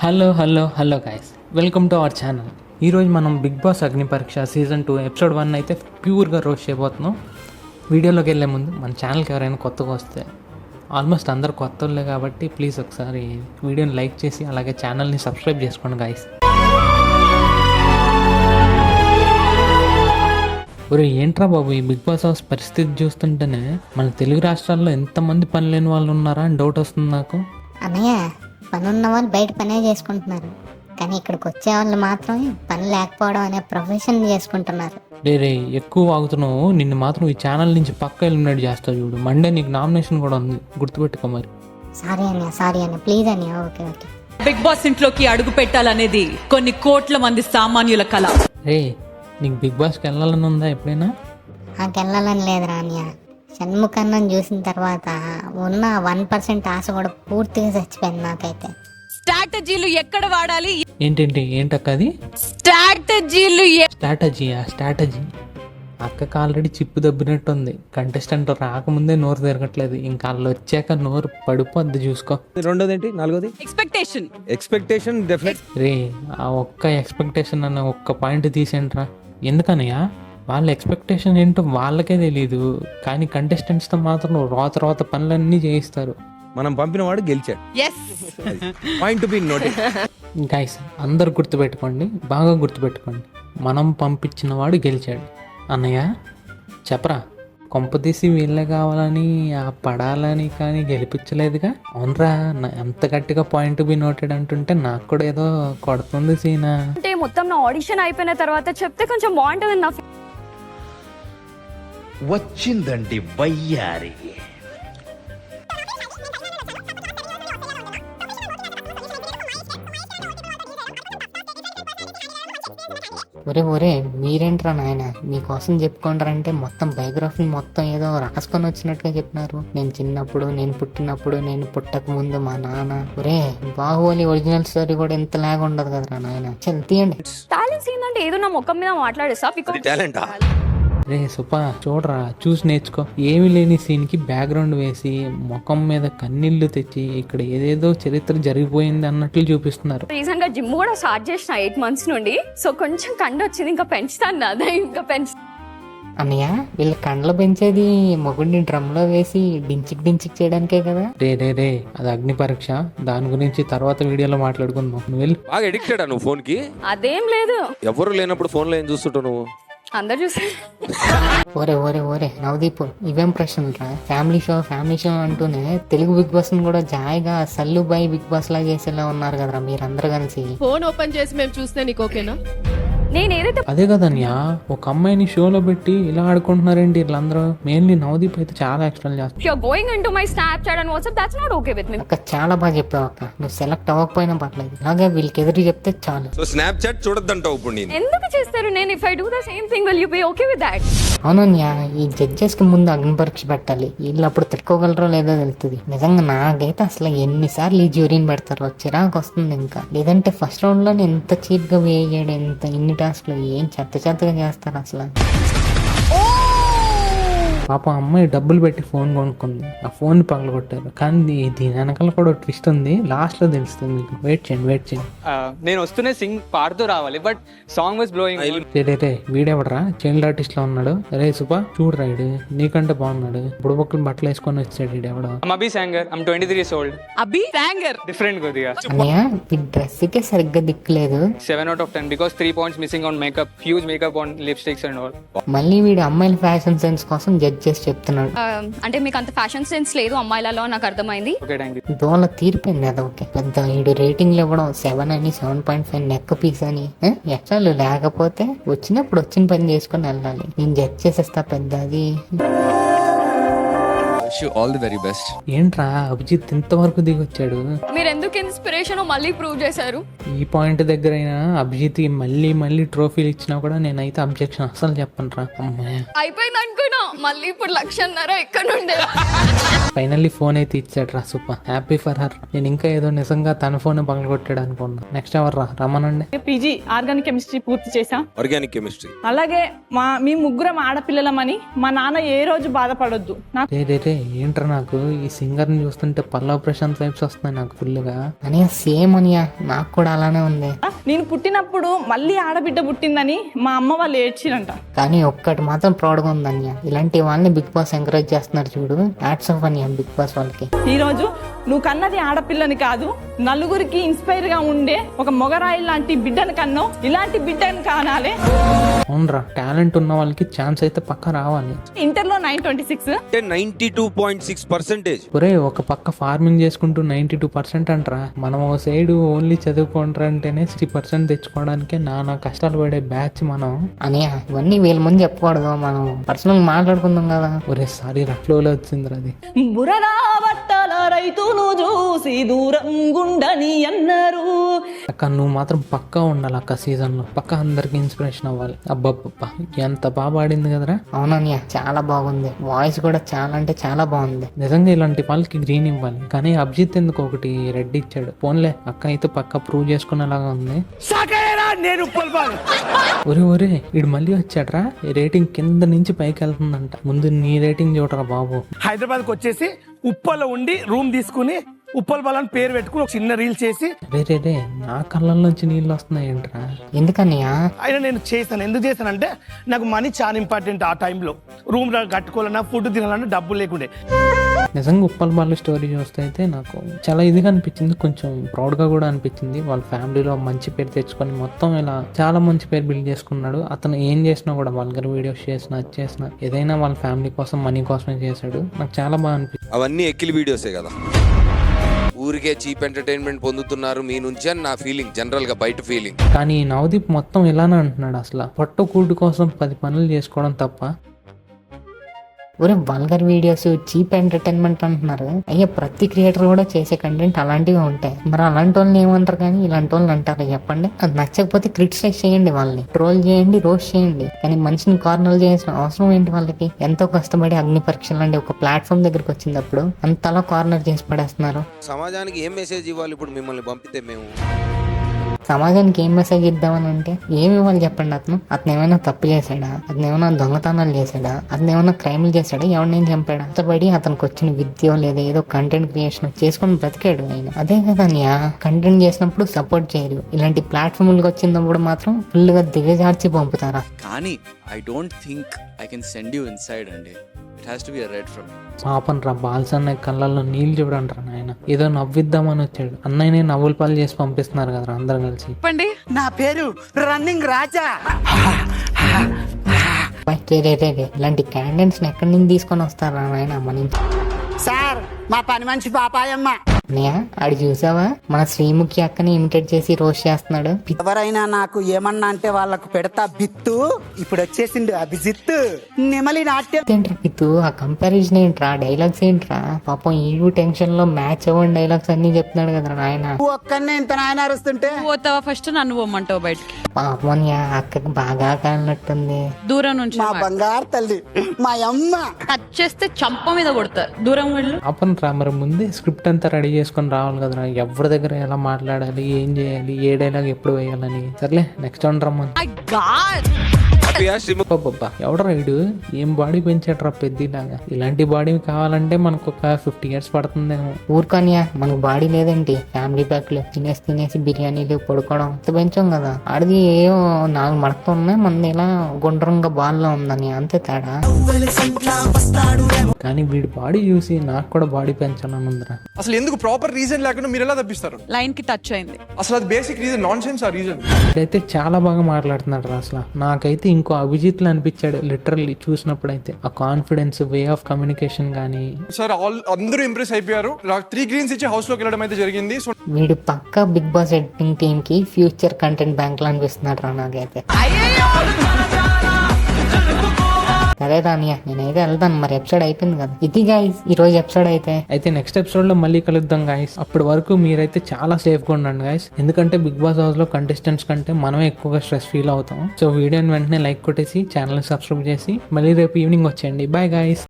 Hello hello hello guys, welcome to our channel. ఈరోజు మనం big boss అగ్ని పరీక్ష సీజన్ 2 ఎపిసోడ్ 1 అయితే ప్యూర్గా రోస్ట్ చేయబోతున్నాం. వీడియోలోకి వెళ్ళే ముందు మన ఛానల్కి ఎవరైనా కొత్తగా వస్తే, ఆల్మోస్ట్ అందరు కొత్త వాళ్ళే కాబట్టి ప్లీజ్ ఒకసారి వీడియోని లైక్ చేసి అలాగే ఛానల్ని సబ్స్క్రైబ్ చేసుకోండి గైస్. ఒరే ఏంట్రా బాబు, ఈ బిగ్ బాస్ హౌస్ పరిస్థితి చూస్తుంటేనే మన తెలుగు రాష్ట్రాల్లో ఎంతమంది పని లేని వాళ్ళు ఉన్నారా అని డౌట్ వస్తుంది నాకు. అన్నయ్య, పని ఉన్న వాళ్ళు బయట పనే చేసుకుంటున్నారు, కానీ ఇక్కడికి వచ్చే వాళ్ళు మాత్రం పని లేకపోవడం అనే ప్రొఫెషన్ చేసుకుంటున్నారు. రే ఎక్కువ వాగుతున్నావు, నిన్ను మాత్రం ఈ ఛానల్ నుంచి పక్క ఎలిమినేట్ చేస్తావు చూడు. మండే నీకు నామినేషన్ కూడా ఉంది, గుర్తుపెట్టుకో మరి. సారీ అన్నయ్య ప్లీజ్ అన్నయ్య. ఓకే. బిగ్ బాస్ ఇంట్లోకి అడుగు పెట్టాలనేది కొన్ని కోట్ల మంది సామాన్యుల కళ. రే నీకు బిగ్ బాస్కి వెళ్ళాలని ఉందా ఎప్పుడైనా? నాకు వెళ్ళాలని లేదురా అన్నయ్య. షణ్ముఖన్నని చూసిన తర్వాత ఉన్న 1% ఆశ కూడా పూర్తిగా చచ్చిపోయింది నాకైతే. స్ట్రాటజీలు ఎక్కడ వాడాలి? ఏంటక్క అది? స్ట్రాటజీ అక్కకి ఆల్రెడీ చిప్పు దబ్బినట్టుంది. కంటెస్టెంట్ రాకముందే నోరు తిరగట్లేదు, ఇంకా వాళ్ళు వచ్చాక నోరు పడిపోద్ది చూసుకో. రెండోది ఏంటి? నాలుగోది ఎక్స్పెక్టేషన్. రే ఆ ఒక్క ఎక్స్పెక్టేషన్ అన్న ఒక్క పాయింట్ తీసేంట్రా. ఎందుకనయ్యా? వాళ్ళ ఎక్స్పెక్టేషన్ ఏంటో వాళ్ళకే తెలీదు, కానీ కంటెస్టెంట్స్తో మాత్రం రోత పనులన్నీ చేయిస్తారు. మనం పంపిన వాడు గెలిచాడు. Point to be noted. Guys అందరు గుర్తుపెట్టుకోండి, బాగా గుర్తుపెట్టుకోండి, మనం పంపించిన వాడు గెలిచాడు. అన్నయ్య చెప్పరా, కొంపతీసి వీళ్ళే కావాలని ఆ పడాలని కానీ గెలిపించలేదుగా? అవునరా, ఎంత గట్టిగా పాయింట్ బి నోటెడ్ అంటుంటే నాకు కూడా ఏదో కొడుతుంది సీనా. అంటే మొత్తం నా ఆడిషన్ అయిపోయిన తర్వాత చెప్తే కొంచెం బాగుంటుంది. నా వచ్చిందండి వయ్యారి. ఒరే మీరేంట్రా నాయన, మీకోసం చెప్పుకుంటారంటే మొత్తం బయోగ్రఫీ మొత్తం ఏదో రాసుకొని వచ్చినట్టుగా చెప్పినారు. నేను చిన్నప్పుడు, నేను పుట్టినప్పుడు, నేను పుట్టక ముందు మా నాన్న. ఒరే బాహుబలి ఒరిజినల్ స్టోరీ కూడా ఇంత లాగా ఉండదు కదరా నాయన. చల్ తీయండి. టాలెంట్స్ ఏంటంటే ఏదో నా ముఖం మీద మాట్లాడేసా. రే సుపా చూడరా, చూసి నేర్చుకో. ఏమి లేని సీన్కి బ్యాక్గ్రౌండ్ వేసి ముఖం మీద కన్నీళ్లు తెచ్చి ఇక్కడ ఏదేదో చరిత్ర జరిగిపోయింది అన్నట్లు చూపిస్తున్నారు. రీసెంట్ గా జిమ్ కూడా స్టార్ట్ చేసిన 8 months నుండి. సో కొంచెం కండ వచ్చింది, ఇంకా పెంచుతాను. అదే ఇంకా అన్నయ్య, వీళ్ళు కండ్లు పెంచేది మొగుడిని డ్రమ్ లో వేసి డించిక్ చేయడానికే కదా. రే అది అగ్ని పరీక్ష, దాని గురించి తర్వాత వీడియోలో మాట్లాడుకుందాం. నువ్వు వెళ్ళి. బాగా ఎడిక్టెడా నువ్వు ఫోన్ కి? అదేం లేదు, ఎవరు లేనప్పుడు ఫోన్ లో ఏం చూస్తుంటావు నువ్వు? అందరు చూసారు. ఓరే నవదీప్, ఇవేం ప్రశ్నలు రా? ఫ్యామిలీ షో అంటూనే తెలుగు బిగ్ బాస్ కూడా జాయిగా సల్లుబాయి బిగ్ బాస్ లా చేసేలా ఉన్నారు కదరా మీరందరూ కలిసి. ఫోన్ ఓపెన్ చేసి మేము చూస్తే నీకు ఓకేనా? నేను ఏదైతే అదే కదన్యా, ఒక అమ్మాయిని షోలో పెట్టి ఇలా ఆడుకుంటున్నారేంటి వీళ్ళందరూ? మెయిన్లీ నవదీప్ అయితే చాలా ఎక్స్ట్రాల్ చేస్తారు. you're going into my Snapchat and WhatsApp, that's not okay with me. అక్క చాలా బాగా చెప్పావు అక్క, నువ్వు సెలెక్ట్ అవ్వకపోయినా పర్లేదు, ఇలాగే వీళ్ళకి ఎదురు చెప్తే చాలు. సో స్నాప్చాట్ చూడొద్దంటావు ఇప్పుడు నేను? ఎందుకు చేస్తారు? నేను if I do the same thing, will you be okay with that? అవునన్యా, ఈ జడ్జెస్ కి ముందు అగ్ని పరీక్ష పెట్టాలి. వీళ్ళు అప్పుడు తిట్టుకోగలరో లేదో తెలుస్తుంది. నిజంగా నాకైతే అసలు ఎన్నిసార్లు ఈ జ్యూరీని పెడతారో చిరాకు వస్తుంది. ఇంకా లేదంటే ఫస్ట్ రౌండ్ లో ఎంత చీప్ గా వేయడు, ఎంత ఇన్ని టాస్క్లు ఏం చెత్తగా చేస్తారు అసలు. పాప అమ్మాయి డబ్బులు పెట్టి ఫోన్ కొనుక్కుంది, ఆ ఫోన్ పగలగొట్టారు. కానీ దీని వెనకాల కూడా ట్విస్ట్ ఉంది, లాస్ట్ లో తెలుస్తుంది మీకు. వెయిట్ చేయండి. నేను వస్తూనే సింగ్ పాడుతూ రావాలి, బట్ సాంగ్ వాజ్ బ్లోయింగ్. రే వీడెవడరా చైల్డ్ ఆర్టిస్ట్ లో ఉన్నాడు? రే సుపా చూడు రైడ్, నీకంటే బాగున్నాడు. బుడబొక్కలు బట్టలు వేసుకొని వచ్చాడు వీడెవడో. Abhi singer, I'm 23 years old. Abhi singer different కొద్దిగా. అన్నయ్య, ఈ డ్రెస్ కే సరిగ్గా దిక్కులేదు. 7 out of 10 because 3 points missing on makeup, huge makeup on lipsticks and all. మళ్ళీ వీడు అమ్మాయిల ఫ్యాషన్ సెన్స్ కోసం జడ్జ్ చేసి చెప్తున్నాడు. అంటే మీకు అంత ఫ్యాషన్ సెన్స్ లేదు అమ్మాయిలలో, నాకు అర్థమైంది. Okay, thank you. దోల తీరిపోయింది అది. ఓకే, పెద్ద వీడు రేటింగ్లు ఇవ్వడం 7 అని 7.5 నెక్ పీస్ అని. ఎట్లా లేకపోతే వచ్చినప్పుడు వచ్చిన పని చేసుకుని వెళ్ళాలి. నేను జడ్జ్ చేసేస్తా పెద్ద అది. All the very best. ఏంట్రా అభిజిత్ ఇంతవరకు దిగొచ్చాడు? మీరు ఎందుకు ఇన్స్పిరేషన్ మళ్ళీ ప్రూవ్ చేశారు? ఈ పాయింట్ దగ్గర అయినా అభిజిత్ మళ్ళీ ట్రోఫీలు ఇచ్చినా కూడా నేనైతే అబ్జెక్షన్ అసలు చెప్పను రా. అమ్మాయి అయిపోయింది అనుకున్నా, మళ్ళీ ఇప్పుడు 1,00,000 ఎక్కడ నుండే. ఫైనల్లీ ఫోన్ అయితే ఇచ్చాడు రా సూపర్ హ్యాపీ ఫర్ హర్. నేను ఇంకా ఏదో నిజంగా తన ఫోన్ పగలగొట్టాడు అనుకున్నా. నెక్స్ట్ ఎవరు రా రమ్మనండి. పీజీ ఆర్గానిక్ కెమిస్ట్రీ పూర్తి చేసా. Organic chemistry. అలాగే మీ ముగ్గురం ఆడపిల్లలమని మా నాన్న ఏ రోజు బాధపడొద్దు. నాకు రే ఏంట్రా నాకు ఈ సింగర్ ని చూస్తుంటే పల్లవ ప్రశాంత్ వైబ్స్ వస్తున్నాయి నాకు ఫుల్ గా. అనియా సేమ్ అనియా నాకు కూడా అలానే ఉంది. నేను పుట్టినప్పుడు మళ్ళీ ఆడబిడ్డ పుట్టిందని మా అమ్మ వాళ్ళు ఏడ్చిరంట. కానీ ఒక్కటి మాత్రం ప్రౌడ్గా ఉంది అన్య, ఇలాంటి వాళ్ళని బిగ్ బాస్ ఎంకరేజ్ చేస్తున్నారు చూడు. హ్యాట్స్ ఆఫ్ అన్య బిగ్ బాస్ వాళ్ళకి. ఈ రోజు నువ్వు కన్నది ఆడపిల్లని కాదు, నలుగురికి ఇన్స్పైర్ గా ఉండే ఒక మొగరాయి లాంటి బిడ్డను కన్నో. ఇలాంటి బిడ్డను కానాలే. అవునరా టాలెంట్ ఉన్న వాళ్ళకి ఛాన్స్ అయితే పక్క రావాలి. ఇంటర్లో 926 అంటే 92.6%. ఒరే ఒక పక్క ఫార్మింగ్ చేసుకుంటూ 92% అంటరా. మనం ఓ సైడ్ ఓన్లీ చదువుకుంటారా అంటేనే 60% తెచ్చుకోవడానికే నానా కష్టాలు పడే బ్యాచ్ మనం. అనియా ఇవన్నీ వీళ్ళ ముందు చెప్పకూడదు, మనం పర్సనల్ మాట్లాడుకుందాం కదా. ఒరే సారీ రఫ్లోలో వచ్చిందిరా అది. బురదా బట్టల రైతును చూసి దూరం గుండని అన్నారు. అక్క నువ్వు మాత్రం పక్కా ఉండాలి అక్క సీజన్ లో, పక్కా అందరికి ఇన్స్పిరేషన్ అవ్వాలి. అబ్బబ్బా ఎంత బాగా ఆడింది కదరా. అవునన్య చాలా బాగుంది, వాయిస్ కూడా చాలా అంటే చాలా బాగుంది. నిజంగా ఇలాంటి వాళ్ళకి గ్రీన్ ఇవ్వాలి, కానీ అభిజిత్ ఎందుకు ఒకటి రెడ్ ఇచ్చాడు. ఫోన్లే అక్క అయితే పక్కా ప్రూవ్ చేసుకునేలాగా ఉంది. ఒరే వీడు మళ్ళీ వచ్చాడ్రా. రేటింగ్ కింద నుంచి పైకి వెళ్తుందంట. ముందు నీ రేటింగ్ చూడరా బాబు. హైదరాబాద్కి వచ్చేసి ఉప్పలో ఉండి రూమ్ తీసుకుని ఉప్పల్ బాలని పేరు పెట్టుకుని ఒక చిన్న రీల్ చేసి రే నా కళ్ళ నుంచి నీళ్ళు వస్తున్నాయి ఏంట్రా. ఎందుకన్నయ్యా? అయినా నేను చేశాను. ఎందుకు చేశానంటే నాకు మనీ చాలా ఇంపార్టెంట్. ఆ టైంలో రూమ్ కట్టుకోవాలన్నా ఫుడ్ తినాలన్నా డబ్బులు లేకుండే. నిజంగా ఉప్పల్ బాలు స్టోరీ చూస్తే అయితే నాకు చాలా ఇదిగా అనిపించింది, కొంచెం ప్రౌడ్ గా కూడా అనిపించింది. వాళ్ళ ఫ్యామిలీలో మంచి పేరు తెచ్చుకొని మొత్తం ఇలా చాలా మంచి పేరు బిల్డ్ చేసుకున్నాడు. అతను ఏం చేసినా కూడా వల్గర్ వీడియోస్ చేసినా ఏదైనా వాళ్ళ ఫ్యామిలీ కోసం మనీ కోసమే చేశాడు. నాకు చాలా బాగా అనిపించింది. అవన్నీ ఎక్కిలి వీడియోసే కదా, ఊరికే చీప్ ఎంటర్టైన్మెంట్ పొందుతున్నారు మీ నుంచి అని నా ఫీలింగ్, జనరల్ గా బయట ఫీలింగ్. కానీ నవదీప్ మొత్తం ఇలానే అంటున్నాడు. అసలు పొట్ట కూడు కోసం 10 పనులు చేసుకోవడం తప్ప. ఒరే వల్గర్ వీడియోస్ చీప్ ఎంటర్టైన్మెంట్ అంటున్నారు. అయ్యా ప్రతి క్రియేటర్ కూడా చేసే కంటెంట్ అలాంటివి ఉంటాయి. మరి అలాంటి వాళ్ళని ఏమంటారు కానీ ఇలాంటి వాళ్ళని అంటారు చెప్పండి. అది నచ్చకపోతే క్రిటిసైజ్ చేయండి, వాళ్ళని ట్రోల్ చేయండి, రోస్ట్ చేయండి, కానీ మనిషిని కార్నర్ చేయాల్సిన అవసరం ఏంటి వాళ్ళకి? ఎంతో కష్టపడి అగ్ని పరీక్షలు అంటే ఒక ప్లాట్ఫామ్ దగ్గరికి వచ్చినప్పుడు అంతలా కార్నర్ చేసి పడేస్తున్నారు. సమాజానికి ఏం మెసేజ్ ఇవ్వాలి ఇప్పుడు మిమ్మల్ని పంపితే? మేము సమాజానికి ఏం మెసేజ్ ఇద్దామని అంటే ఏమి ఇవ్వాలి చెప్పండి? అతను ఏమైనా తప్పు చేశాడా? అతను ఏమైనా దొంగతనాలు చేశాడా? అతను ఏమైనా క్రైమ్లు చేశాడా? ఎవరినేం చంపాడా? కష్టపడి అతనికి వచ్చిన విద్య లేదా ఏదో కంటెంట్ క్రియేషన్ చేసుకొని బ్రతికాడు ఆయన. అదే కదా కంటెంట్ చేసినప్పుడు సపోర్ట్ చేయరు, ఇలాంటి ప్లాట్ఫామ్లకు వచ్చినప్పుడు మాత్రం ఫుల్ గా దిగజార్చి పంపుతారా? కానీ I don't think I can send you inside అండి. It has to be red from పాపం రా బాల్స్ అన్నయ్య కళ్ళల్లో నీళ్ళు చూడండి రా నాయన. ఏదో నవ్విద్దామని వచ్చాడు, అన్నయ్యనే నవ్వుల పాలు చేసి పంపిస్తున్నారు కదా అందరు కలిసి. చెప్పండి. నా పేరు రన్నింగ్ రాజా. ఇలాంటి క్యాండిడేట్స్ ఎక్కడి నుంచి తీసుకొని వస్తారా నాయన? మన సార్ మా పని మనిషి పాపాయమ్మ. ఆడు చూసావా మన శ్రీముఖి అక్కని ఇమిటేట్ చేసి రోస్ట్ చేస్తున్నాడు. ఎవరైనా నాకు ఏమన్నా అంటే వాళ్ళకు పెడతా బిత్తు. ఇప్పుడు వచ్చేసిండు అభిజిత్ నెమలి నాట్యం. ఏంట్రా పిత్తు ఆ కంపారిజన్ ఏంట్రా? డైలాగ్స్ ఏంట్రా? పాపం ఈ టెన్షన్ లో మ్యాచ్ అవ్వని డైలాగ్స్ అన్ని చెప్తున్నాడు కదా నాయన. ఒక్కనే ఇంత నాయన అరుస్తుంటే పోతావా ఫస్ట్, నన్ను పోమంటావు బయటికి. పాపం అక్కకి బాగా కాలినట్టుంది. దూరం నుంచి మా బంగారు తల్లి మా అమ్మ. టచ్ చేస్తే చంప మీద కొడతారు. దూరం వెళ్ళు. పాపం రా మరి ముందే స్క్రిప్ట్ అంతా రెడీ చేసుకొని రావాలి కదరా. ఎవరి దగ్గర ఎలా మాట్లాడాలి, ఏం చేయాలి, ఏ డైలాగ్ ఎప్పుడు వేయాలని. సర్లే నెక్స్ట్ వన్ రమ్మని. ఎవడరా ఇడు? ఏం బాడీ పెంచాడు రా పెద్దలాగా. ఇలాంటి బాడీ కావాలంటే మనకు ఒక 50 years పడుతుందేమో. ఊరుకోనియా మనకు బాడీ లేదండి. ఫ్యామిలీ ప్యాక్లు తినేసి బిర్యానీలు పడుకోవడం అంత పెంచాం కదా. ఆడిది ఏవో 4 మడత ఉన్నాయి, మనది ఇలా గుండ్రంగా బాల్లో ఉందని అంతే తేడా. కానీ వీడి బాడీ చూసి నాకు కూడా బాడీ పెంచాలని ఉందిరా. అసలు ఎందుకు ప్రాపర్ రీజన్ లేకుండా మీరు ఎలా తప్పిస్తారు? లైన్ కి టచ్ అయింది. అసలు అది బేసిక్ రీజన్, నాన్ సెన్స్ ఆ రీజన్. ఇదైతే చాలా బాగా మాట్లాడుతున్నాడు రా. అసలు నాకైతే ఇంకో అభిజిత్ లా అనిపించాడు లిటరల్లీ చూసినప్పుడు అయితే. ఆ కాన్ఫిడెన్స్, వే ఆఫ్ కమ్యూనికేషన్ గానీ. సార్ అందరూ ఇంప్రెస్ అయిపోయారు. 3 greens ఇచ్చి హౌస్ లోకి వెళ్ళడం అయితే జరిగింది. సో వీడు పక్కా బిగ్ బాస్ ఎడిటింగ్ టీమ్ కి ఫ్యూచర్ కంటెంట్ బ్యాంక్ లా అనిపిస్తున్నాడు రా నాకైతే. సరే రానియా నేనైతే వెళ్తాను, మరి ఎపిసోడ్ అయిపోయింది కదా. ఇది గాయ్స్ ఈ రోజు ఎపిసోడ్ అయితే నెక్స్ట్ ఎపిసోడ్ లో మళ్ళీ కలుద్దాం గాయస్. అప్పటి వరకు మీరైతే చాలా సేఫ్ గా ఉండండి గాయస్. ఎందుకంటే బిగ్ బాస్ హౌస్ లో కంటెస్టెంట్స్ కంటే మనమే ఎక్కువగా స్ట్రెస్ ఫీల్ అవుతాం. సో వీడియోని వెంటనే లైక్ కొట్టేసి ఛానల్ సబ్స్క్రైబ్ చేసి మళ్ళీ రేపు ఈవినింగ్ వచ్చేయండి. Bye guys.